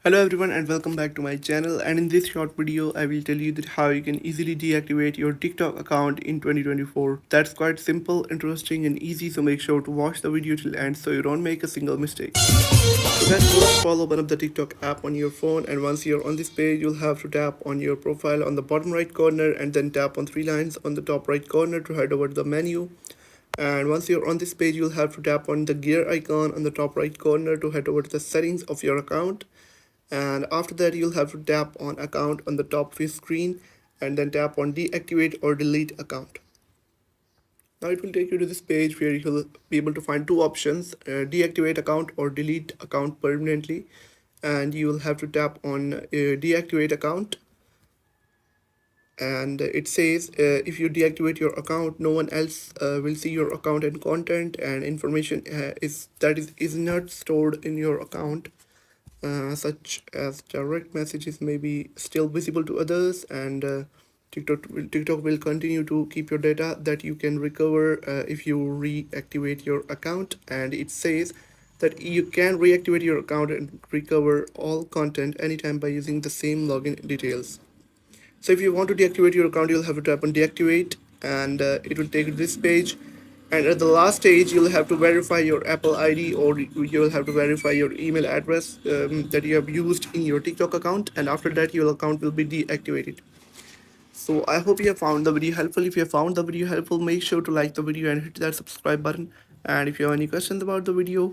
Hello everyone and welcome back to my channel, and in this short video I will tell you that how you can easily deactivate your TikTok account in 2024. That's quite simple, interesting and easy, so make sure to watch the video till end so you don't make a single mistake. So guys, first follow one of the TikTok app on your phone, and once you're on this page you'll have to tap on your profile on the bottom right corner and then tap on three lines on the top right corner to head over to the menu. And once you're on this page you'll have to tap on the gear icon on the top right corner to head over to the settings of your account, and after that you'll have to tap on account on the top of your screen and then tap on deactivate or delete account. Now it will take you to this page where you'll be able to find two options, deactivate account or delete account permanently, and you will have to tap on deactivate account. And it says if you deactivate your account, no one else will see your account and content, and information is not stored in your account, such as direct messages may be still visible to others, and TikTok will continue to keep your data that you can recover if you reactivate your account. And it says that you can reactivate your account and recover all content anytime by using the same login details. So if you want to deactivate your account, you'll have to tap on deactivate, and it will take you to this page. And at the last stage, you'll have to verify your Apple ID, or you'll have to verify your email address that you have used in your TikTok account. And after that, your account will be deactivated. So I hope you have found the video helpful. If you have found the video helpful, make sure to like the video and hit that subscribe button. And if you have any questions about the video,